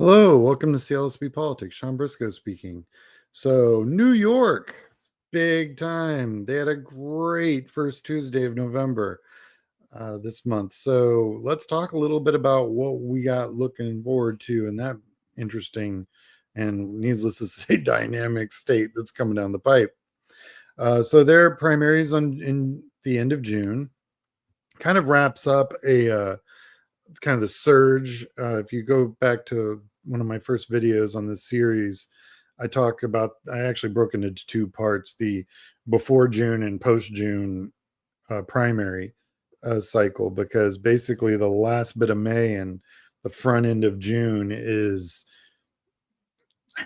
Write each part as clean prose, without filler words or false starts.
Hello, welcome to CLSP Politics. Sean Briscoe speaking. So, New York, big time. They had a great first Tuesday of November this month. So, let's talk a little bit about what we got looking forward to in that interesting and, needless to say, dynamic state that's coming down the pipe. So, their primaries in the end of June kind of wraps up a kind of the surge. If you go back to one of my first videos on this series, I actually broke into two parts: the before June and post June primary cycle, because basically the last bit of May and the front end of June is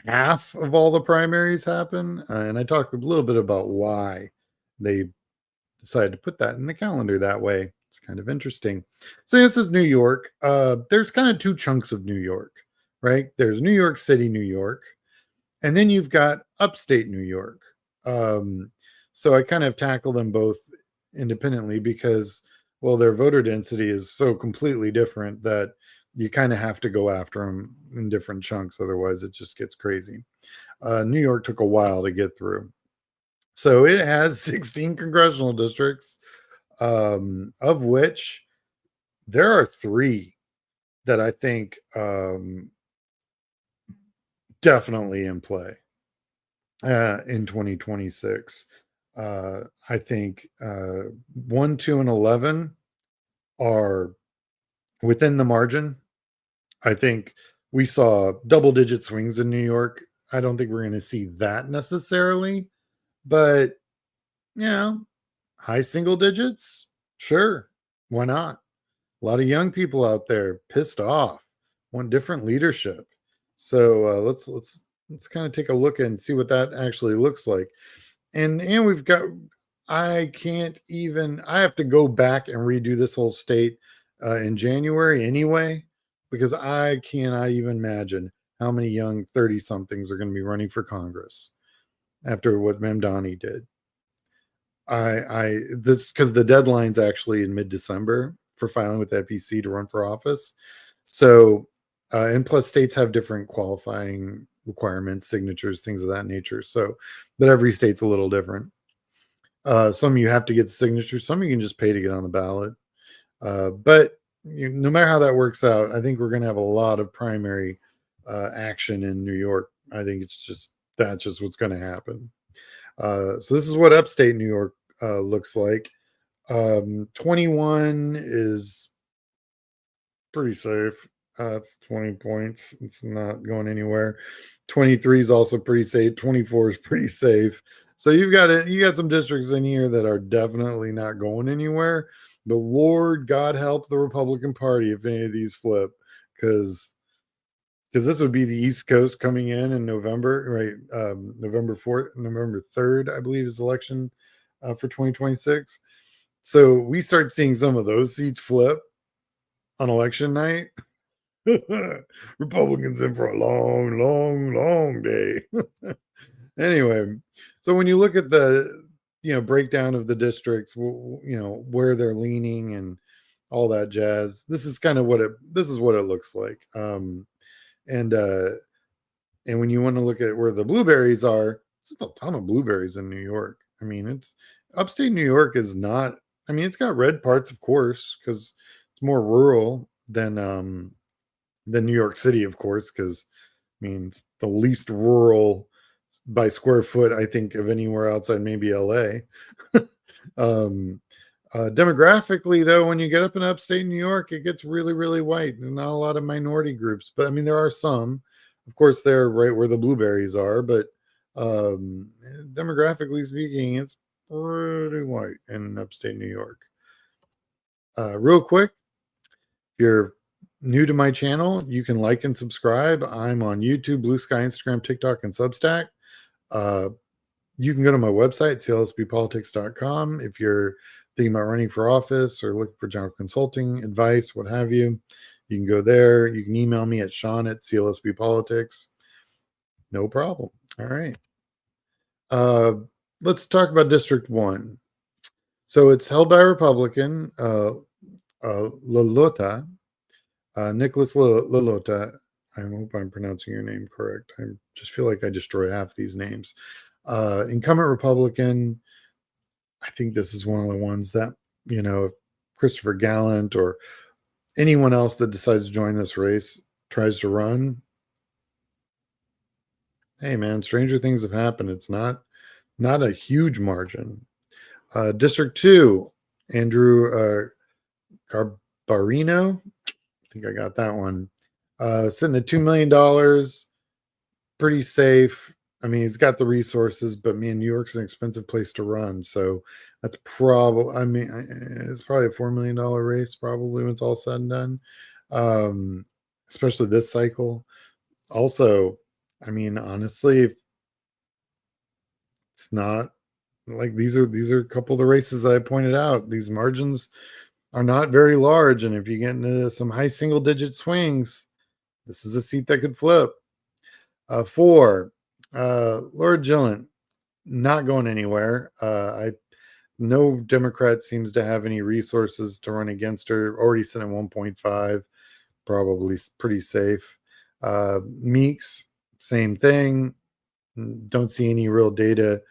half of all the primaries happen. And I talk a little bit about why they decided to put that in the calendar that way. It's kind of interesting. So this is New York. There's kind of two chunks of New York, right? There's New York City, New York, and then you've got upstate New York. So I kind of tackle them both independently because, well, their voter density is so completely different that you kind of have to go after them in different chunks. Otherwise, it just gets crazy. New York took a while to get through. So it has 16 congressional districts, of which there are three that I think definitely in play in 2026. I think 1, 2, and 11 are within the margin. I think we saw double-digit swings in New York. I don't think we're going to see that necessarily, but high single digits, sure, why not? A lot of young people out there pissed off, want different leadership. So let's kind of take a look and see what that actually looks like. And we've got, I have to go back and redo this whole state in January anyway, because I cannot even imagine how many young 30-somethings are going to be running for Congress after what Mamdani did. This because the deadline's actually in mid-December for filing with the FEC to run for office. So, and plus states have different qualifying requirements, signatures, things of that nature. So, but every state's a little different. Some you have to get signatures, some you can just pay to get on the ballot. But no matter how that works out, I think we're going to have a lot of primary action in New York. I think that's just what's going to happen. So this is what upstate New York looks like. 21 is pretty safe. It's 20 points. It's not going anywhere. 23 is also pretty safe. 24 is pretty safe. So you got some districts in here that are definitely not going anywhere. But Lord God help the Republican Party if any of these flip, because this would be the East Coast coming in November, right? November 4th, November 3rd, I believe, is election for 2026. So we start seeing some of those seats flip on election night. Republicans in for a long, long, long day. Anyway, so when you look at the breakdown of the districts, where they're leaning and all that jazz, this is what it looks like. And when you want to look at where the blueberries are, there's a ton of blueberries in New York. I mean, it's upstate New York is not. I mean, it's got red parts, of course, because it's more rural than New York City, of course, because I mean, it's the least rural by square foot, I think, of anywhere outside maybe LA. Demographically, though, when you get up in upstate New York, it gets really, really white. Not a lot of minority groups, but I mean, there are some. Of course, they're right where the blueberries are, but demographically speaking, it's pretty white in upstate New York. Real quick, if you're new to my channel, you can like and subscribe. I'm on YouTube, Blue Sky, Instagram, TikTok, and Substack. You can go to my website, clsbpolitics.com, if you're thinking about running for office or looking for general consulting advice, what have you. You can go there. You can email me at Sean@CLSBPolitics. No problem. All right. Let's talk about District 1. So it's held by a Republican, LaLota, Nicholas LaLota. I hope I'm pronouncing your name correct. I just feel like I destroy half these names. Incumbent Republican. I think this is one of the ones that, Christopher Gallant or anyone else that decides to join this race tries to run. Hey man, stranger things have happened. It's not a huge margin. District 2, Andrew Garbarino. I think I got that one. Sitting at $2 million, pretty safe. I mean, he's got the resources, but man, New York's an expensive place to run. So that's probably, I mean, it's probably a $4 million race, probably when it's all said and done, especially this cycle. Also, I mean, honestly, it's not like these are a couple of the races that I pointed out. These margins are not very large, and if you get into some high single digit swings, this is a seat that could flip. 4, Laura Gillant, not going anywhere. No Democrat seems to have any resources to run against her. Already sent at 1.5, probably pretty safe. Meeks, same thing. Don't see any real data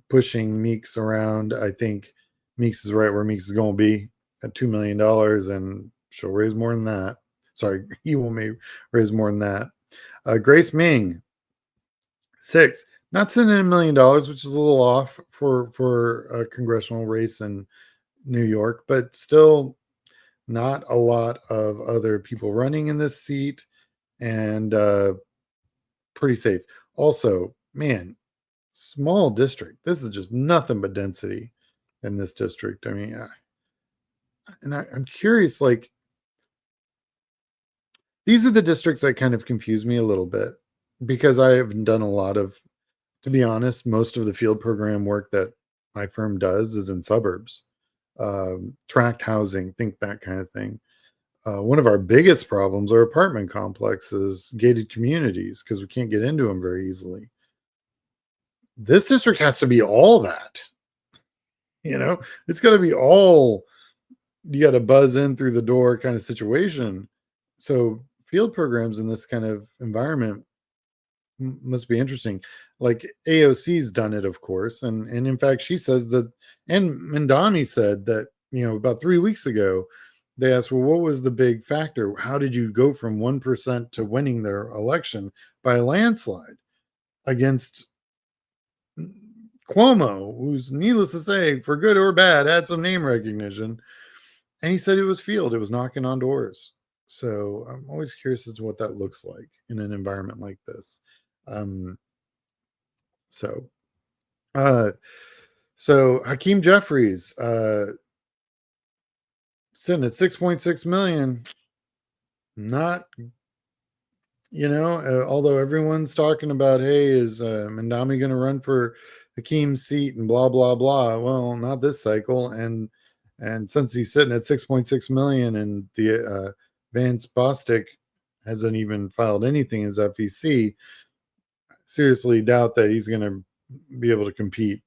pushing Meeks around. I think Meeks is right where Meeks is going to be at $2 million, and she'll raise more than that. Sorry, he will raise more than that. Grace Ming, 6, not sitting at $1 million, which is a little off for a congressional race in New York, but still not a lot of other people running in this seat, and pretty safe. Also, man, small district. This is just nothing but density in this district. I mean, I'm curious, like, these are the districts that kind of confuse me a little bit because I haven't done a lot of, to be honest, most of the field program work that my firm does is in suburbs, tract housing, think that kind of thing. One of our biggest problems are apartment complexes, gated communities, because we can't get into them very easily. This district has to be all that. It's got to be all, you got to buzz in through the door kind of situation. So field programs in this kind of environment must be interesting. Like AOC's done it, of course, and in fact, she says that, and Mandami said that, about 3 weeks ago, they asked, well, what was the big factor? How did you go from 1% to winning their election by a landslide against Cuomo, who's, needless to say, for good or bad, had some name recognition? And he said it was field, it was knocking on doors. So I'm always curious as to what that looks like in an environment like this. Um, so, uh, so Hakeem Jeffries, sitting at 6.6 million, not, although everyone's talking about, hey, is Mandami going to run for Hakeem's seat and blah, blah, blah. Well, not this cycle. And since he's sitting at 6.6 million and the Vance Bostic hasn't even filed anything as FEC, seriously doubt that he's going to be able to compete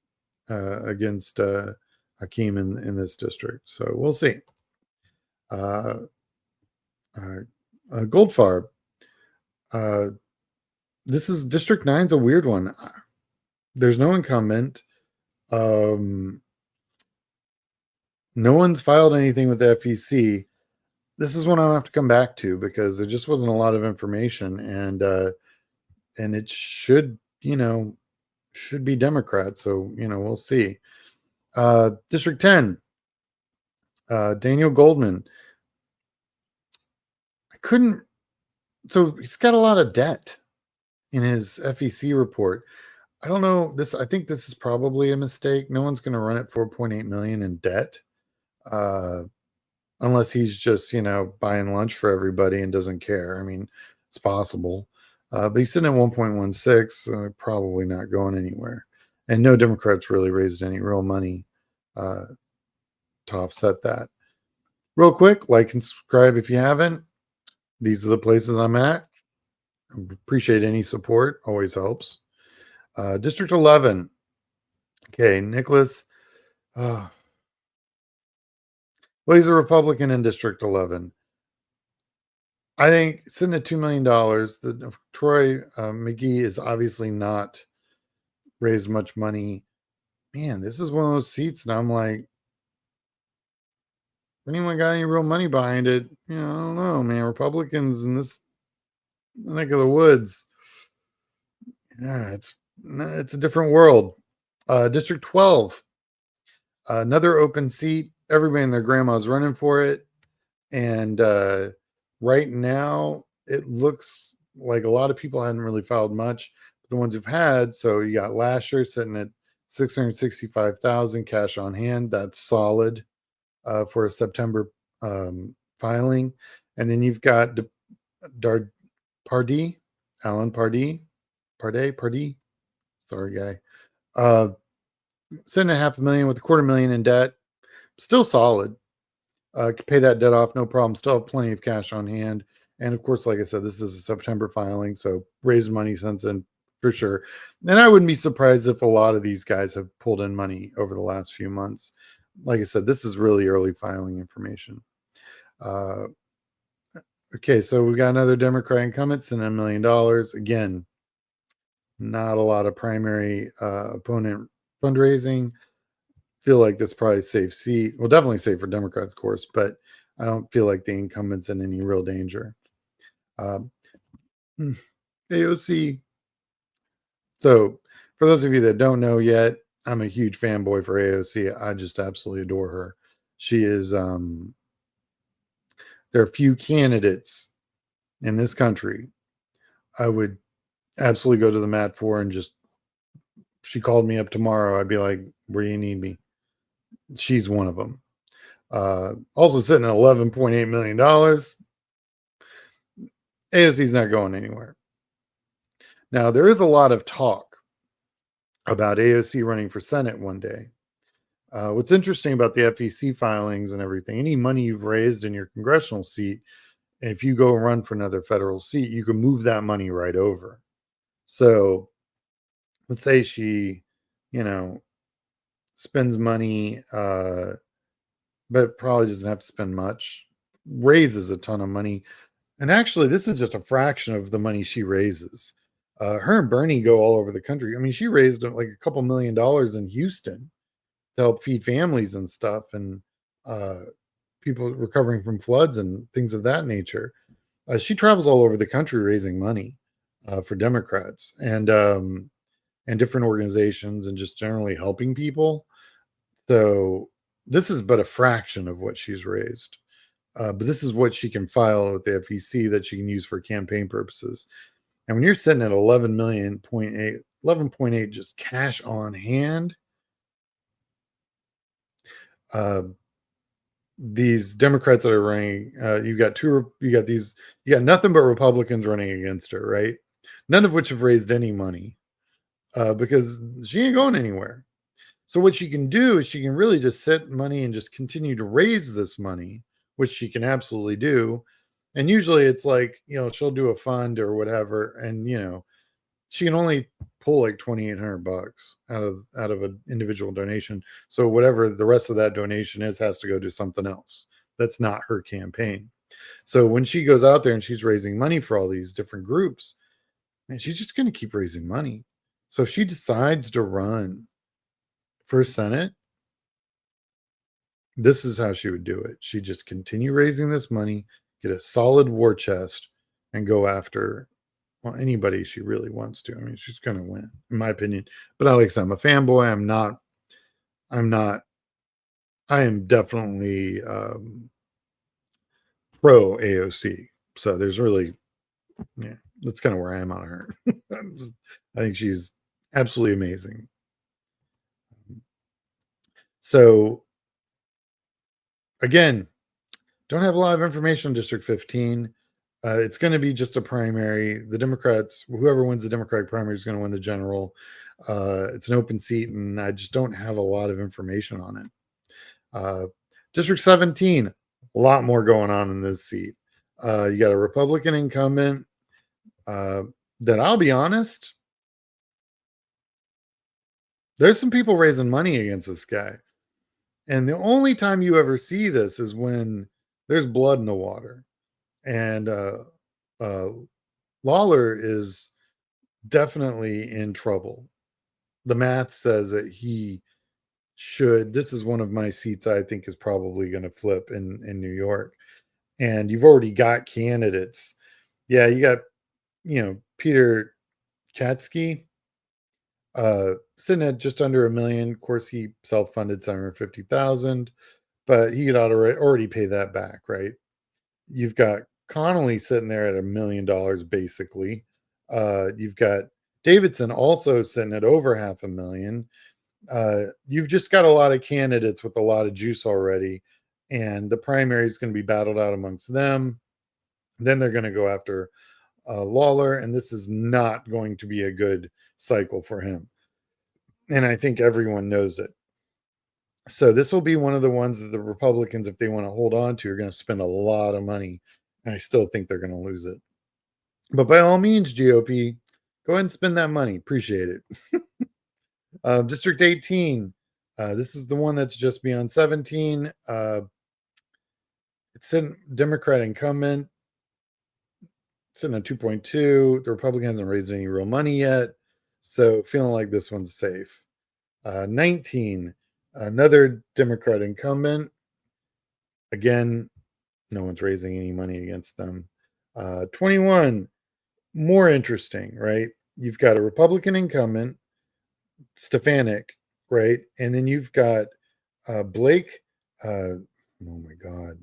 against Hakeem in this district. So we'll see. Goldfarb. This is District 9's a weird one. There's no incumbent. No one's filed anything with the FEC. This is one I'll have to come back to because there just wasn't a lot of information, and it should be Democrat. So we'll see. District 10, Daniel Goldman. So he's got a lot of debt in his FEC report. I don't know this. I think this is probably a mistake. No one's going to run at 4.8 million in debt, unless he's just buying lunch for everybody and doesn't care. I mean, it's possible, but he's sitting at 1.16, so probably not going anywhere. And no Democrats really raised any real money to offset that. Real quick, like and subscribe if you haven't. These are the places I'm at. Appreciate any support. Always helps. District 11. Okay, Nicholas. Well, he's a Republican in District 11. I think sitting at $2 million, the Troy McGee is obviously not raised much money. Man, this is one of those seats, and I'm like, anyone got any real money behind it? I don't know, man. Republicans in this neck of the woods, yeah, it's a different world. District 12, another open seat. Everybody and their grandma's running for it, and right now it looks like a lot of people hadn't really filed much. But the ones who've had, so you got Lasher sitting at 665,000 cash on hand. That's solid for a September filing. And then you've got Pardee, Alan Pardee. Sorry, guy. Sitting at $500,000 with $250,000 in debt. Still solid. Could pay that debt off, no problem. Still have plenty of cash on hand. And of course, like I said, this is a September filing, so raised money since then for sure. And I wouldn't be surprised if a lot of these guys have pulled in money over the last few months. Like I said, this is really early filing information. Okay, so we got another Democrat incumbent in $1 million. Again, not a lot of primary opponent fundraising. Feel like this probably safe seat. Well, definitely safe for Democrats, of course, but I don't feel like the incumbent's in any real danger. AOC. So, for those of you that don't know yet, I'm a huge fanboy for AOC. I just absolutely adore her. She is. There are few candidates in this country I would absolutely go to the mat for, and just she called me up tomorrow, I'd be like, "Where do you need me?" She's one of them. Also sitting at $11.8 million. AOC's not going anywhere. Now, there is a lot of talk about AOC running for Senate one day. What's interesting about the FEC filings and everything, any money you've raised in your congressional seat, if you go and run for another federal seat, you can move that money right over. So let's say she, spends money, but probably doesn't have to spend much, raises a ton of money. And actually, this is just a fraction of the money she raises. Her and Bernie go all over the country. I mean, she raised like a couple $1 million in Houston to help feed families and stuff, and people recovering from floods and things of that nature. She travels all over the country raising money for Democrats and different organizations, and just generally helping people. So this is but a fraction of what she's raised. But this is what she can file with the FEC that she can use for campaign purposes. And when you're sitting at 11.8 just cash on hand, these Democrats that are running, you got nothing but Republicans running against her, right? None of which have raised any money because she ain't going anywhere. So what she can do is she can really just sit money and just continue to raise this money, which she can absolutely do. And usually it's like, she'll do a fund or whatever, and she can only pull like $2,800 out of an individual donation. So whatever the rest of that donation is has to go to something else. That's not her campaign. So when she goes out there and she's raising money for all these different groups, man, she's just going to keep raising money. So if she decides to run for Senate, this is how she would do it. She'd just continue raising this money, get a solid war chest, and go after anybody she really wants to. I mean, she's going to win, in my opinion. But like I said, I'm a fanboy. I am definitely pro AOC. So there's really, that's kind of where I am on her. I think she's absolutely amazing. So again, don't have a lot of information on District 15. It's going to be just a primary. The Democrats, whoever wins the Democratic primary is going to win the general. It's an open seat, and I just don't have a lot of information on it. District 17, a lot more going on in this seat. You got a Republican incumbent that, I'll be honest, there's some people raising money against this guy. And the only time you ever see this is when there's blood in the water. And uh, Lawler is definitely in trouble. The math says that he should. This is one of my seats I think is probably going to flip in New York. And you've already got candidates. Yeah, you got, Peter Chatsky, sitting at just under a million. Of course, he self-funded 750,000, but he could already pay that back, right? You've got Connolly sitting there at $1 million basically. You've got Davidson also sitting at over 500,000. You've just got a lot of candidates with a lot of juice already, and the primary is going to be battled out amongst them. Then they're going to go after Lawler, and this is not going to be a good cycle for him. And I think everyone knows it. So this will be one of the ones that the Republicans, if they want to hold on to, are going to spend a lot of money. And I still think they're going to lose it. But by all means, GOP, go ahead and spend that money. Appreciate it. District 18. This is the one that's just beyond 17. It's in Democrat incumbent. It's in a 2.2. The Republican hasn't raised any real money yet. So feeling like this one's safe. 19. Another Democrat incumbent. Again, no one's raising any money against them. 21. More interesting, right? You've got a Republican incumbent, Stefanik, right? And then you've got Blake. Oh my God.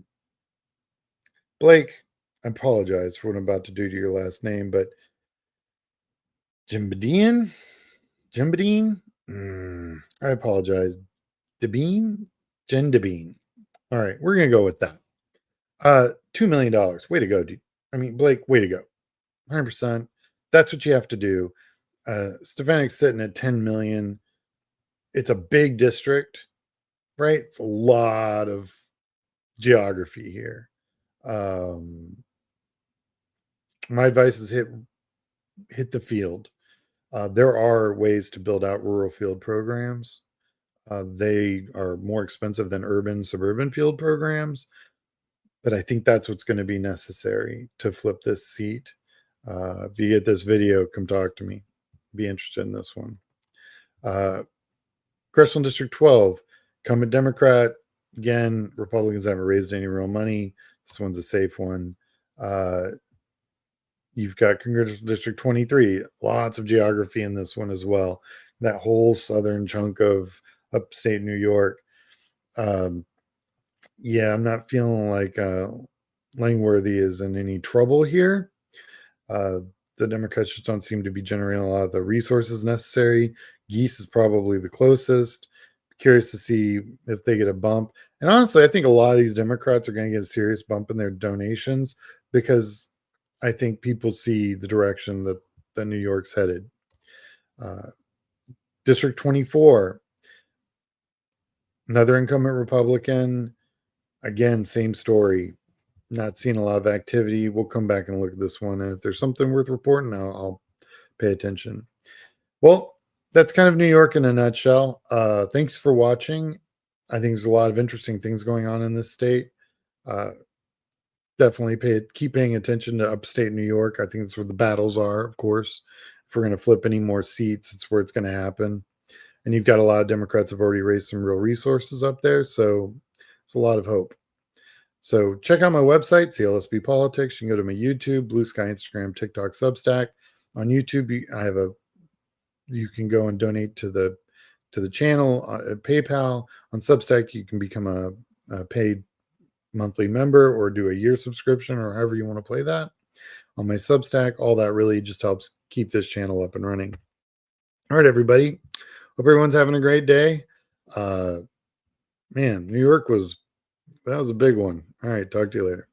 Blake, I apologize for what I'm about to do to your last name, but Jimbadian? I apologize. Devine? Jen Devine. All right, we're going to go with that. $2 million. Way to go, dude. I mean, Blake, way to go. 100%. That's what you have to do. Stefanik's sitting at 10 million. It's a big district, right? It's a lot of geography here. My advice is hit the field. There are ways to build out rural field programs. They are more expensive than urban suburban field programs, but I think that's what's going to be necessary to flip this seat. If you get this video, come talk to me. Be interested in this one. Congressional District 12, incumbent Democrat. Again, Republicans haven't raised any real money. This one's a safe one. You've got Congressional District 23. Lots of geography in this one as well. That whole southern chunk of upstate New York. Yeah, I'm not feeling like Langworthy is in any trouble here. The Democrats just don't seem to be generating a lot of the resources necessary. Geese is probably the closest. Curious to see if they get a bump. And honestly, I think a lot of these Democrats are going to get a serious bump in their donations because I think people see the direction that New York's headed. District 24, another incumbent Republican. Again, same story. Not seeing a lot of activity. We'll come back and look at this one. And if there's something worth reporting, I'll pay attention. Well, that's kind of New York in a nutshell. Thanks for watching. I think there's a lot of interesting things going on in this state. Definitely keep paying attention to upstate New York. I think that's where the battles are, of course. If we're going to flip any more seats, it's where it's going to happen. And you've got a lot of Democrats have already raised some real resources up there. So it's a lot of hope. So check out my website, CLSB Politics. You can go to my YouTube, Blue Sky, Instagram, TikTok, Substack. On YouTube, you can go and donate to the channel at PayPal. On Substack, you can become a paid monthly member or do a year subscription or however you want to play that. On my Substack, all that really just helps keep this channel up and running. All right, everybody. Hope everyone's having a great day. Man, New York that was a big one. All right, talk to you later.